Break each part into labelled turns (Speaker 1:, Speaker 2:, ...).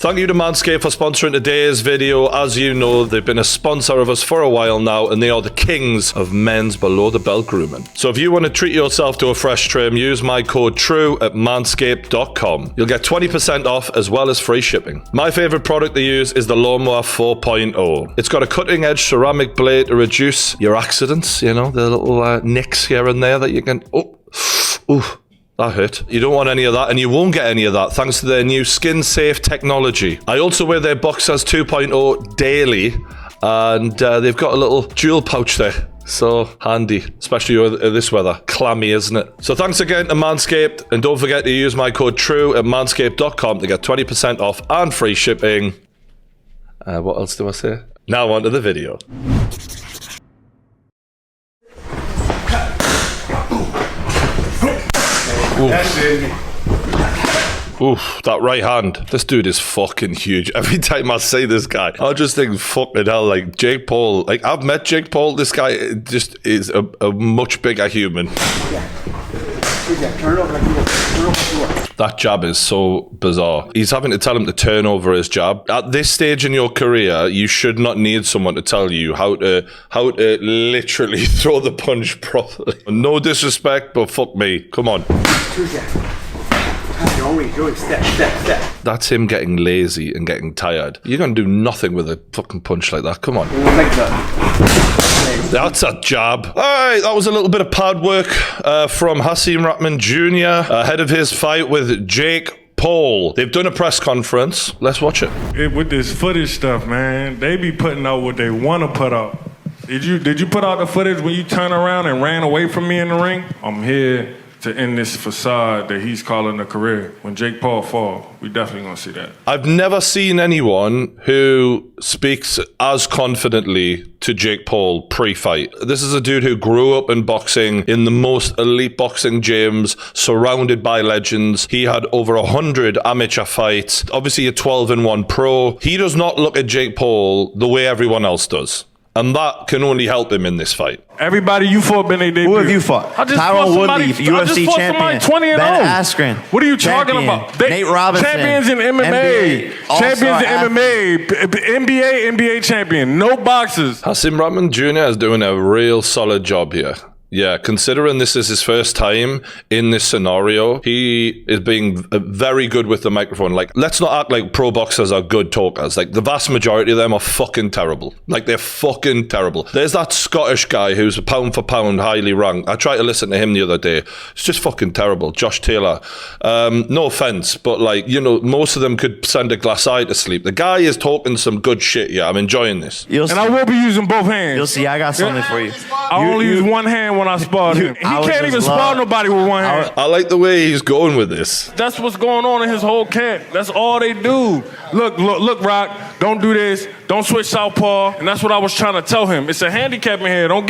Speaker 1: Thank you to Manscaped for sponsoring today's video. As you know, they've been a sponsor of us for a while now, and they are the kings of men's below-the-belt grooming. So if you want to treat yourself to a fresh trim, use my code TRUE at manscaped.com. You'll get 20% off as well as free shipping. My favorite product to use is the Lawnmower 4.0. It's got a cutting-edge ceramic blade to reduce your accidents, you know, the little nicks here and there that you can... Ooh. That hurt. You don't want any of that, and you won't get any of that thanks to their new skin-safe technology. I also wear their Boxers 2.0 daily, and they've got a little jewel pouch there. So handy, especially with this weather. Clammy, isn't it? So thanks again to Manscaped, and don't forget to use my code TRUE at manscaped.com to get 20% off and free shipping. What else do I say? Now on to the video. Oof, that right hand. This dude is fucking huge. Every time I see this guy, I just think, fucking hell, like Jake Paul. Like, I've met Jake Paul. This guy just is a much bigger human. That jab is so bizarre. He's having to tell him to turn over his jab. At this stage in your career, you should not need someone to tell you how to literally throw the punch properly. No disrespect, but fuck me. Come on. Step. That's him getting lazy and getting tired. You're going to do nothing with a fucking punch like that. Come on. That's a jab. All right, that was a little bit of pad work from Hasim Rahman Jr. ahead of his fight with Jake Paul. They've done a press conference. Let's watch it.
Speaker 2: With this footage stuff, man, they be putting out what they want to put out. Did you put out the footage when you turned around and ran away from me in the ring? I'm here to end this facade that he's calling a career. When Jake Paul fall, we definitely gonna see that.
Speaker 1: I've never seen anyone who speaks as confidently to Jake Paul pre-fight. This is a dude who grew up in boxing in the most elite boxing gyms, surrounded by legends. He had over 100 amateur fights. Obviously a 12-1 pro. He does not look at Jake Paul the way everyone else does. And that can only help him in this fight.
Speaker 2: Everybody you fought been a debut.
Speaker 3: Who have you fought?
Speaker 2: Tyrone Woodley, UFC champion. 20 and
Speaker 3: Ben
Speaker 2: 0.
Speaker 3: Askren.
Speaker 2: What are you talking about?
Speaker 3: Nate Robinson.
Speaker 2: Champions in MMA. Champions in MMA. NBA champion. No boxes.
Speaker 1: Hasim Rahman Jr. is doing a real solid job here. Yeah, considering this is his first time in this scenario, he is being very good with the microphone. Like, let's not act like pro boxers are good talkers. Like, the vast majority of them are fucking terrible. Like, they're fucking terrible. There's that Scottish guy who's pound for pound highly ranked. I tried to listen to him the other day. It's just fucking terrible. Josh Taylor. No offense, but like, you know, most of them could send a glass eye to sleep. The guy is talking some good shit. Yeah, I'm enjoying this.
Speaker 2: And I will be using both hands.
Speaker 3: You'll see, I got something for you.
Speaker 2: I only use one hand when I sparred him. He can't even spar nobody with one hand.
Speaker 1: I like the way he's going with this.
Speaker 2: That's what's going on in his whole camp. That's all they do. Look, Rock, don't do this. Don't switch southpaw. And that's what I was trying to tell him. It's a handicap in here. Don't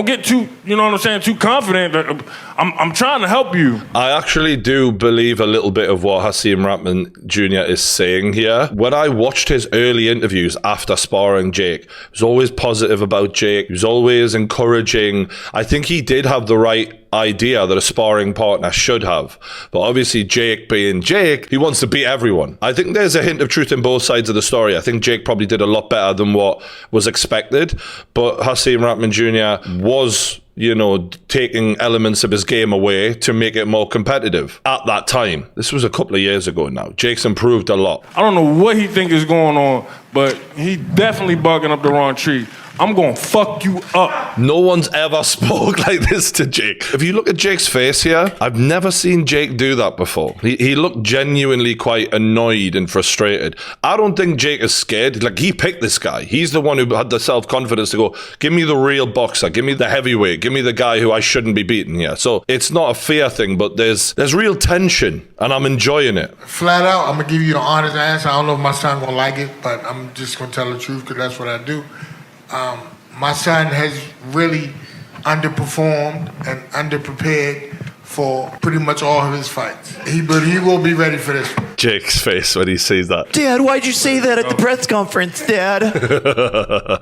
Speaker 2: get too, you know what I'm saying, too confident. I'm trying to help you.
Speaker 1: I actually do believe a little bit of what Hasim Rahman Jr. is saying here. When I watched his early interviews after sparring Jake, he was always positive about Jake. He was always encouraging. I think he did have the right idea that a sparring partner should have. But obviously Jake being Jake, he wants to beat everyone. I think there's a hint of truth in both sides of the story. I think Jake probably did a lot better than what was expected. But Hasim Rahman Jr. was, you know, taking elements of his game away to make it more competitive at that time. This was a couple of years ago now. Jake's improved a lot.
Speaker 2: I don't know what he think is going on, but he definitely barking up the wrong tree. I'm gonna fuck you up.
Speaker 1: No one's ever spoke like this to Jake. If you look at Jake's face here, I've never seen Jake do that before. He looked genuinely quite annoyed and frustrated. I don't think Jake is scared. Like, he picked this guy. He's the one who had the self-confidence to go, give me the real boxer, give me the heavyweight, give me the guy who I shouldn't be beating here. So it's not a fear thing, but there's real tension, and I'm enjoying it.
Speaker 4: Flat out, I'm gonna give you the honest answer. I don't know if my son gonna like it, but I'm just gonna tell the truth because that's what I do. My son has really underperformed and underprepared for pretty much all of his fights. But he will be ready for this one.
Speaker 1: Jake's face when he sees that.
Speaker 3: Dad, why'd you say that at the press conference, Dad?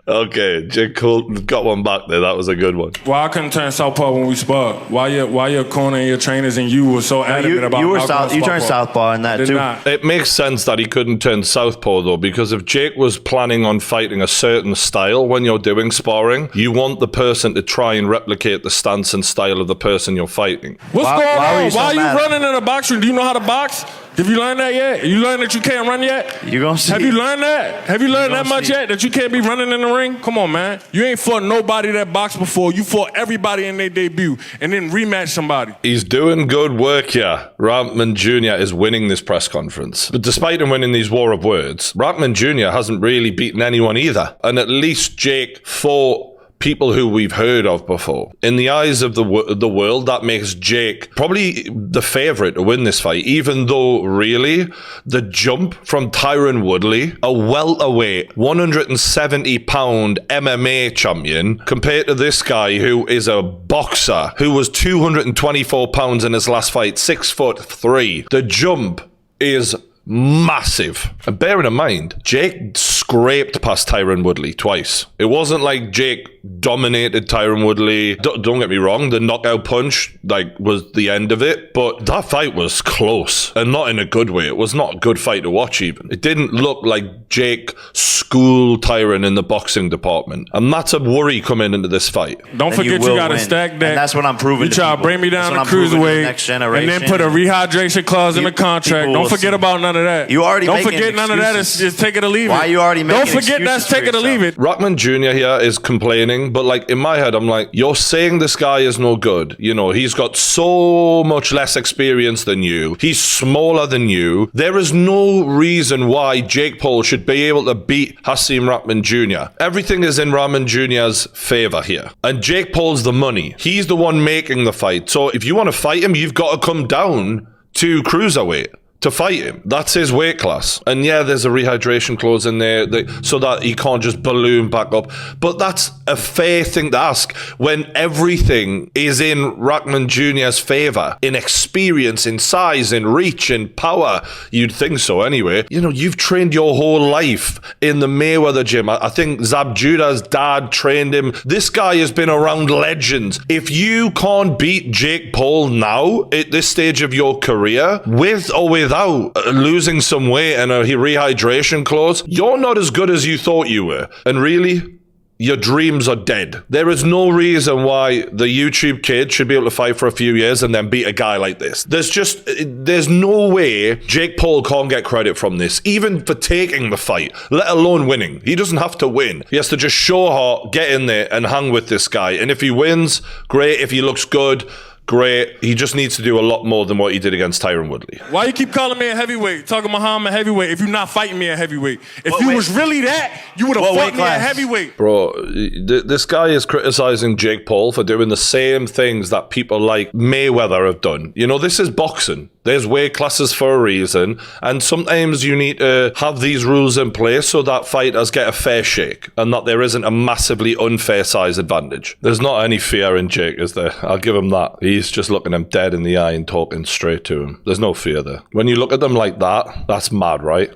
Speaker 1: Okay, Jake Cole got one back there. That was a good one.
Speaker 2: Why I couldn't turn southpaw when we sparred? Why your corner and your trainers and you were so adamant about
Speaker 3: you turned southpaw in that
Speaker 2: did
Speaker 3: too.
Speaker 2: Not.
Speaker 1: It makes sense that he couldn't turn southpaw though, because if Jake was planning on fighting a certain style when you're doing sparring, you want the person to try and replicate the stance and style of the person you're fighting.
Speaker 2: What's going on?
Speaker 3: why
Speaker 2: Why are you
Speaker 3: mad?
Speaker 2: running in a box ring? Do you know how to box? Have you learned that yet? You learned that you can't run yet?
Speaker 3: You gonna see.
Speaker 2: Have you learned that? Have you learned that much yet? That you can't be running in the ring? Come on, man. You ain't fought nobody that boxed before. You fought everybody in their debut and then rematch somebody.
Speaker 1: He's doing good work here. Rachman Jr. is winning this press conference. But despite him winning these war of words, Rachman Jr. hasn't really beaten anyone either. And at least Jake fought people who we've heard of before. In the eyes of the world, that makes Jake probably the favorite to win this fight, even though really the jump from Tyron Woodley, a welterweight 170-pound MMA champion, compared to this guy who is a boxer who was 224 pounds in his last fight, 6'3". The jump is massive. And bearing in mind, Jake scraped past Tyron Woodley twice. It wasn't like Jake dominated Tyron Woodley. Don't get me wrong, the knockout punch was the end of it, but that fight was close, and not in a good way. It was not a good fight to watch even. It didn't look like Jake schooled Tyron in the boxing department, and that's a worry coming into this fight.
Speaker 2: Don't forget you got to stack that.
Speaker 3: And that's what I'm proving.
Speaker 2: You try to bring me down to cruiserweight and then put a rehydration clause in the contract. Don't forget about none of that.
Speaker 3: You already
Speaker 2: don't
Speaker 3: making
Speaker 2: forget none of that. It's just take it or leave it.
Speaker 3: Why are you already making
Speaker 2: Don't forget that's take it or leave it.
Speaker 1: Rachman Jr. here is complaining, but like in my head, I'm like, you're saying this guy is no good. You know, he's got so much less experience than you. He's smaller than you. There is no reason why Jake Paul should be able to beat Hasim Rahman Jr. Everything is in Rahman Jr.'s favor here. And Jake Paul's the money. He's the one making the fight. So if you want to fight him, you've got to come down to cruiserweight to fight him. That's his weight class. And yeah, there's a rehydration clause in there so that he can't just balloon back up. But that's a fair thing to ask when everything is in Rachman Jr.'s favor. In experience, in size, in reach, in power. You'd think so anyway. You know, you've trained your whole life in the Mayweather gym. I think Zab Judah's dad trained him. This guy has been around legends. If you can't beat Jake Paul now, at this stage of your career, with or without losing some weight and a rehydration clause, you're not as good as you thought you were. And really, your dreams are dead. There is no reason why the YouTube kid should be able to fight for a few years and then beat a guy like this. There's no way Jake Paul can't get credit from this, even for taking the fight, let alone winning. He doesn't have to win. He has to just show heart, get in there and hang with this guy. And if he wins, great. If he looks good, great. He just needs to do a lot more than what he did against Tyron Woodley.
Speaker 2: Why you keep calling me a heavyweight? Talking about how I'm a heavyweight if you're not fighting me a heavyweight. If you was really that, you would have fought me a heavyweight.
Speaker 1: Bro, this guy is criticizing Jake Paul for doing the same things that people like Mayweather have done. You know, this is boxing. There's weight classes for a reason, and sometimes you need to have these rules in place so that fighters get a fair shake and that there isn't a massively unfair size advantage. There's not any fear in Jake, is there? I'll give him that. He's just looking him dead in the eye and talking straight to him. There's no fear there. When you look at them like that, that's mad, right?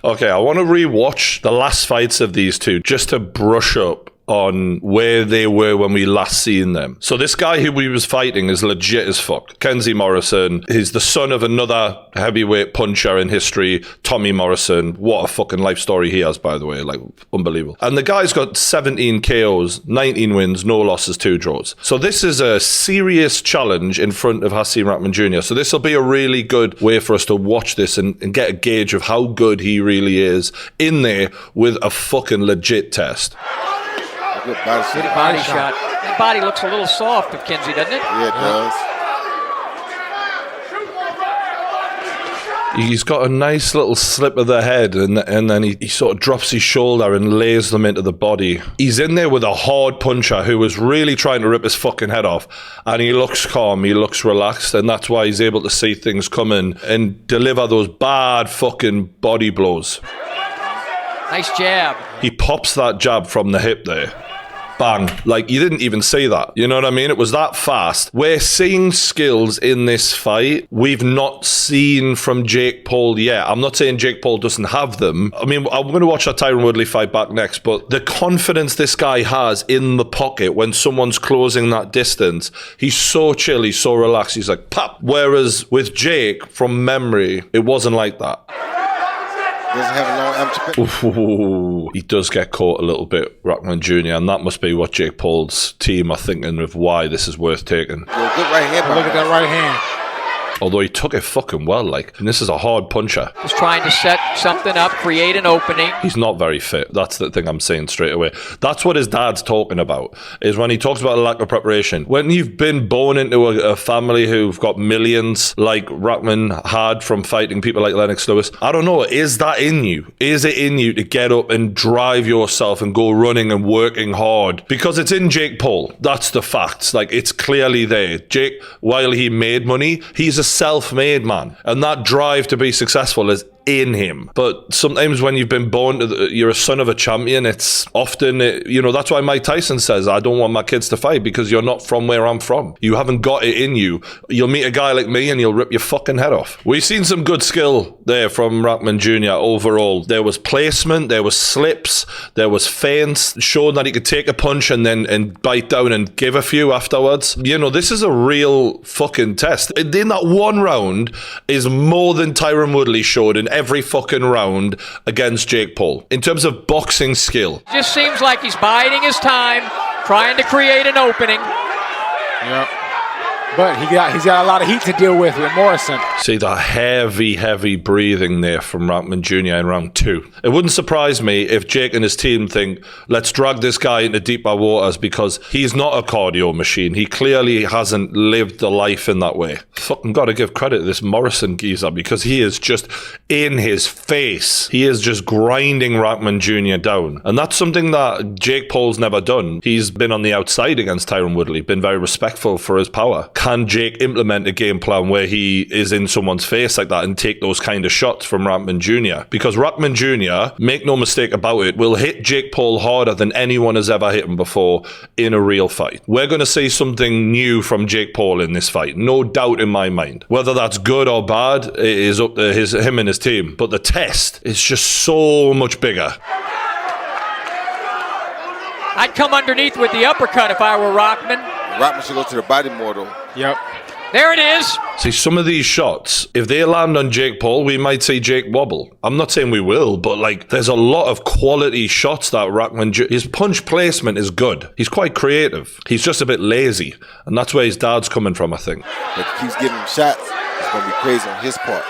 Speaker 1: Okay, I want to rewatch the last fights of these two just to brush up on where they were when we last seen them. So this guy who we was fighting is legit as fuck. Kenzie Morrison. He's the son of another heavyweight puncher in history, Tommy Morrison. What a fucking life story he has, by the way. Like, unbelievable. And the guy's got 17 KOs, 19 wins, no losses, 2 draws. So this is a serious challenge in front of Hasim Rahman Jr. So this will be a really good way for us to watch this and get a gauge of how good he really is in there with a fucking legit test.
Speaker 5: Good body shot. His body looks a little soft of Kenzie, doesn't it?
Speaker 6: Yeah, it does.
Speaker 1: He's got a nice little slip of the head and then he sort of drops his shoulder and lays them into the body. He's in there with a hard puncher who was really trying to rip his fucking head off, and he looks calm, he looks relaxed, and that's why he's able to see things coming and deliver those bad fucking body blows.
Speaker 5: Nice jab.
Speaker 1: He pops that jab from the hip there. bang. Like, you didn't even see that. You know what I mean? It was that fast. We're seeing skills in this fight we've not seen from Jake Paul yet. I'm not saying Jake Paul doesn't have them. I mean, I'm going to watch that Tyron Woodley fight back next, but the confidence this guy has in the pocket when someone's closing that distance, he's so chill, he's so relaxed, he's like, pop. Whereas with Jake, from memory, it wasn't like that.
Speaker 6: Doesn't have a long amateur.
Speaker 1: Ooh, he does get caught a little bit, Rachman Jr., and that must be what Jake Paul's team are thinking of why this is worth taking.
Speaker 6: Good right hand.
Speaker 7: Look at that right hand.
Speaker 1: Although he took it fucking well, like, and this is a hard puncher.
Speaker 5: Just trying to set something up, create an opening.
Speaker 1: He's not very fit. That's the thing I'm saying straight away. That's what his dad's talking about, is when he talks about a lack of preparation. When you've been born into a family who've got millions, like Rachman had from fighting people like Lennox Lewis, I don't know, is that in you? Is it in you to get up and drive yourself and go running and working hard? Because it's in Jake Paul. That's the facts. Like, it's clearly there. Jake, while he made money, he's a self-made man, and that drive to be successful is in him. But sometimes when you've been born you're a son of a champion, it's often, that's why Mike Tyson says, I don't want my kids to fight, because you're not from where I'm from. You haven't got it in you. You'll meet a guy like me and you'll rip your fucking head off. We've seen some good skill there from Rachman Jr. overall. There was placement, there was slips, there was feints, showing that he could take a punch and bite down and give a few afterwards. This is a real fucking test. In that one round is more than Tyron Woodley showed in every fucking round against Jake Paul. In terms of boxing skill.
Speaker 5: Just seems like he's biding his time, trying to create an opening.
Speaker 7: Yep. But he's got a lot of heat to deal with Morrison.
Speaker 1: See that heavy breathing there from Rachman Jr. in round 2. It wouldn't surprise me if Jake and his team think, let's drag this guy into deeper waters, because he's not a cardio machine. He clearly hasn't lived the life in that way. Fucking gotta give credit to this Morrison geezer, because he is just in his face. He is just grinding Rachman Jr. down. And that's something that Jake Paul's never done. He's been on the outside against Tyron Woodley, been very respectful for his power. Can Jake implement a game plan where he is in someone's face like that and take those kind of shots from Rachman Jr.? Because Rachman Jr., make no mistake about it, will hit Jake Paul harder than anyone has ever hit him before in a real fight. We're going to see something new from Jake Paul in this fight, no doubt in my mind. Whether that's good or bad, it is up to him and his team. But the test is just so much bigger.
Speaker 5: I'd come underneath with the uppercut if I were Rachman.
Speaker 6: Rachman should go to the body more, though.
Speaker 7: Yep.
Speaker 5: There it is.
Speaker 1: See, some of these shots, if they land on Jake Paul, we might see Jake wobble. I'm not saying we will, but there's a lot of quality shots that Rachman, his punch placement is good. He's quite creative. He's just a bit lazy, and that's where his dad's coming from, I think.
Speaker 6: But if he keeps giving him shots, it's going to be crazy on his part.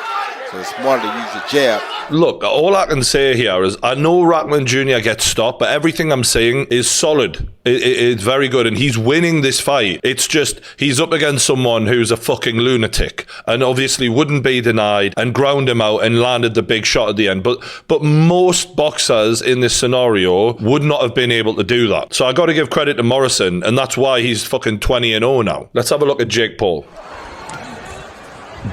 Speaker 6: So it's smarter to use your jab.
Speaker 1: Look, all I can say here is I know Rachman Jr. gets stopped, but everything I'm saying is solid. It's very good, and he's winning this fight. It's just he's up against someone who's a fucking lunatic and obviously wouldn't be denied and ground him out and landed the big shot at the end. But most boxers in this scenario would not have been able to do that. So I got to give credit to Morrison, and that's why he's fucking 20-0 now. Let's have a look at Jake Paul.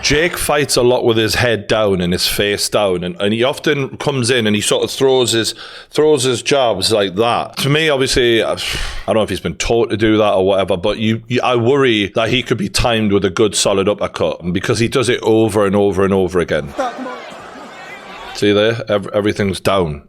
Speaker 1: Jake fights a lot with his head down and his face down, and he often comes in and he sort of throws his jabs like that. To me, obviously, I don't know if he's been taught to do that or whatever, but I worry that he could be timed with a good solid uppercut, because he does it over and over and over again. See there? Everything's down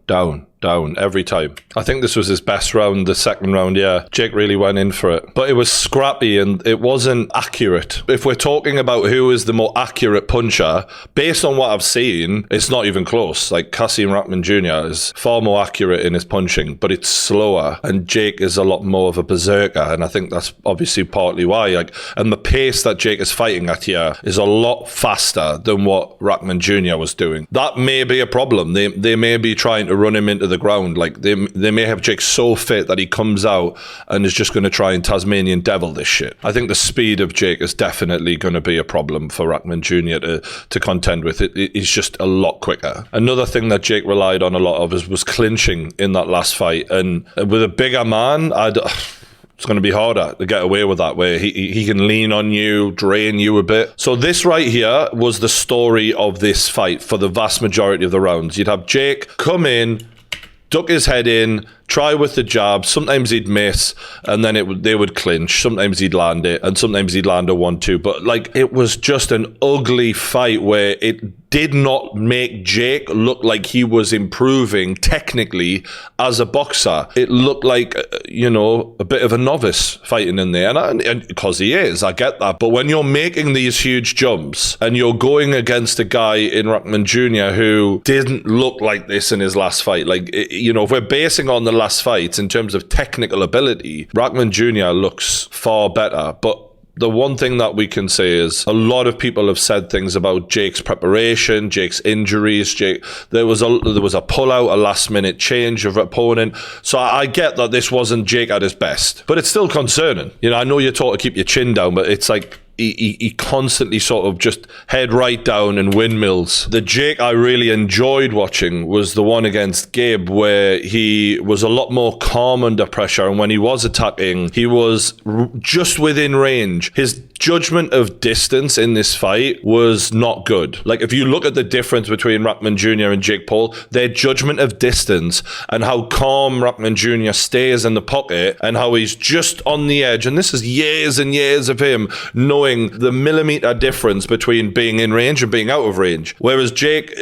Speaker 1: every time. I think this was his best round, the second round, yeah. Jake really went in for it. But it was scrappy and it wasn't accurate. If we're talking about who is the more accurate puncher, based on what I've seen, it's not even close. Like, Hasim Rahman Jr. is far more accurate in his punching, but it's slower. And Jake is a lot more of a berserker, and I think that's obviously partly why. And the pace that Jake is fighting at here is a lot faster than what Rachman Jr. was doing. That may be a problem. They may be trying to run him into the ground. Like, they may have Jake so fit that he comes out and is just going to try and Tasmanian devil this shit. I think the speed of Jake is definitely going to be a problem for Rachman Jr. to contend with. He's just a lot quicker. Another thing that Jake relied on a lot of was clinching in that last fight, and with a bigger man, it's going to be harder to get away with that, where he can lean on you, drain you a bit. So this right here was the story of this fight for the vast majority of the rounds. You'd have Jake come in, duck his head in, try with the jab. Sometimes he'd miss, and then they would clinch. Sometimes he'd land it, and sometimes he'd land a 1-2. But like, it was just an ugly fight where it did not make Jake look like he was improving technically as a boxer. It looked like, a bit of a novice fighting in there. And because he is, I get that. But when you're making these huge jumps and you're going against a guy in Rachman Jr. who didn't look like this in his last fight, like, if we're basing on the last fights in terms of technical ability, Rachman Jr. looks far better. But the one thing that we can say is a lot of people have said things about Jake's preparation, Jake's injuries. There was a pullout, a last minute change of opponent. So I get that this wasn't Jake at his best, but it's still concerning. I know you're taught to keep your chin down, but it's like he constantly sort of just head right down and windmills. The Jake I really enjoyed watching was the one against Gabe, where he was a lot more calm under pressure, and when he was attacking, he was just within range. His judgment of distance in this fight was not good. Like, if you look at the difference between Rachman Jr. and Jake Paul, their judgment of distance and how calm Rachman Jr. stays in the pocket and how he's just on the edge, and this is years and years of him knowing the millimeter difference between being in range and being out of range. Whereas Jake,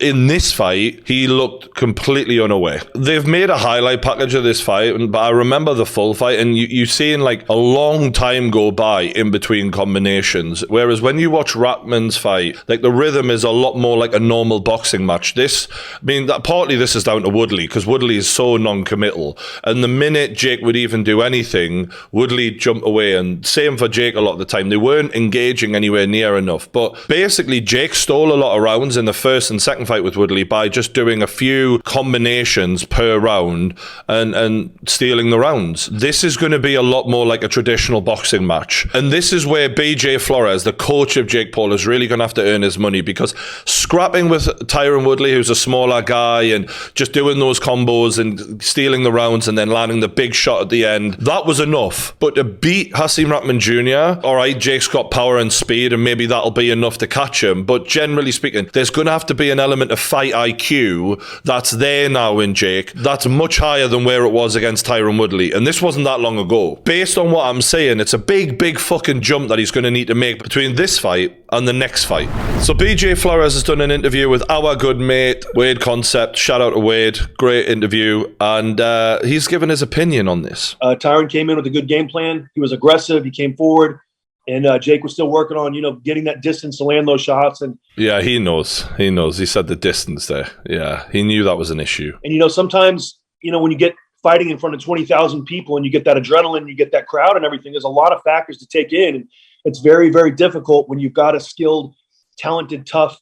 Speaker 1: in this fight, he looked completely unaware. They've made a highlight package of this fight, but I remember the full fight, and you've seen like a long time go by in between combinations. Whereas when you watch Rachman's fight, like, the rhythm is a lot more like a normal boxing match. Partly this is down to Woodley, because Woodley is so non-committal. And the minute Jake would even do anything, Woodley jump away, and same for Jake a lot of the time. They weren't engaging anywhere near enough. But basically, Jake stole a lot of rounds in the first and second fight with Woodley by just doing a few combinations per round and stealing the rounds. This is going to be a lot more like a traditional boxing match. And this is where BJ Flores, the coach of Jake Paul, is really going to have to earn his money, because scrapping with Tyron Woodley, who's a smaller guy, and just doing those combos and stealing the rounds and then landing the big shot at the end, that was enough. But to beat Hasim Rahman Jr., all right, Jake's got power and speed, and maybe that'll be enough to catch him. But generally speaking, there's going to have to be an element of fight IQ that's there now in Jake, that's much higher than where it was against Tyron Woodley. And this wasn't that long ago. Based on what I'm saying, it's a big, big fucking jump that he's going to need to make between this fight and the next fight. So BJ Flores has done an interview with our good mate, Wade Concept. Shout out to Wade. Great interview. And he's given his opinion on this.
Speaker 8: Tyron came in with a good game plan. He was aggressive. He came forward. And Jake was still working on, getting that distance to land those shots. And
Speaker 1: yeah, he knows. He said the distance there. Yeah, he knew that was an issue.
Speaker 8: And, sometimes, when you get fighting in front of 20,000 people and you get that adrenaline, you get that crowd and everything, there's a lot of factors to take in. And it's very, very difficult when you've got a skilled, talented, tough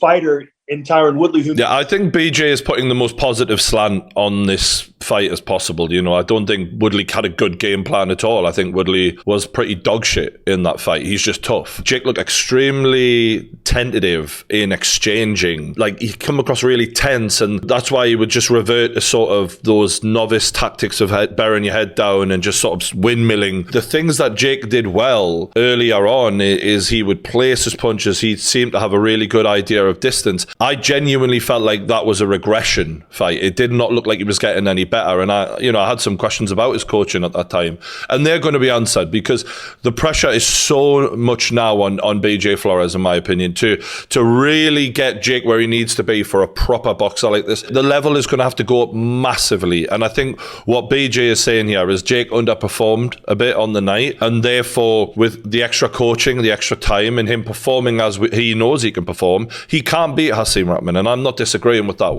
Speaker 8: fighter in Tyron Woodley.
Speaker 1: Yeah, I think BJ is putting the most positive slant on this fight as possible. I don't think Woodley had a good game plan at all. I think Woodley was pretty dog shit in that fight. He's just tough. Jake looked extremely tentative in exchanging. Like, he come across really tense, and that's why he would just revert to sort of those novice tactics of bearing your head down and just sort of windmilling. The things that Jake did well earlier on is he would place his punches. He seemed to have a really good idea of distance. I genuinely felt like that was a regression fight. It did not look like he was getting any better. And I had some questions about his coaching at that time, and they're going to be answered, because the pressure is so much now on BJ Flores, in my opinion, to really get Jake where he needs to be for a proper boxer like this. The level is going to have to go up massively. And I think what BJ is saying here is Jake underperformed a bit on the night, and therefore, with the extra coaching, the extra time, and him performing as he knows he can perform, he can't beat Hasim Rahman. And I'm not disagreeing with that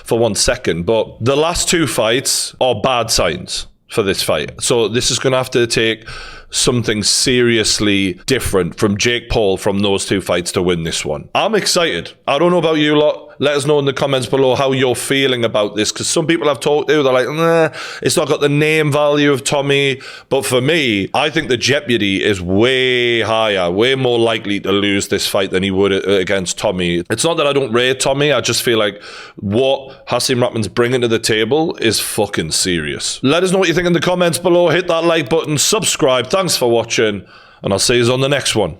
Speaker 1: for 1 second, but the last two fights are bad signs for this fight. So this is going to have to take something seriously different from Jake Paul from those two fights to win this one. I'm excited. I don't know about you lot. Let us know in the comments below how you're feeling about this, because some people I've talked to, they're like, nah, it's not got the name value of Tommy. But for me, I think the jeopardy is way higher, way more likely to lose this fight than he would against Tommy. It's not that I don't rate Tommy, I just feel like what Hasim Rahman's bringing to the table is fucking serious. Let us know what you think in the comments below. Hit that like button, subscribe. Thanks for watching, and I'll see you on the next one.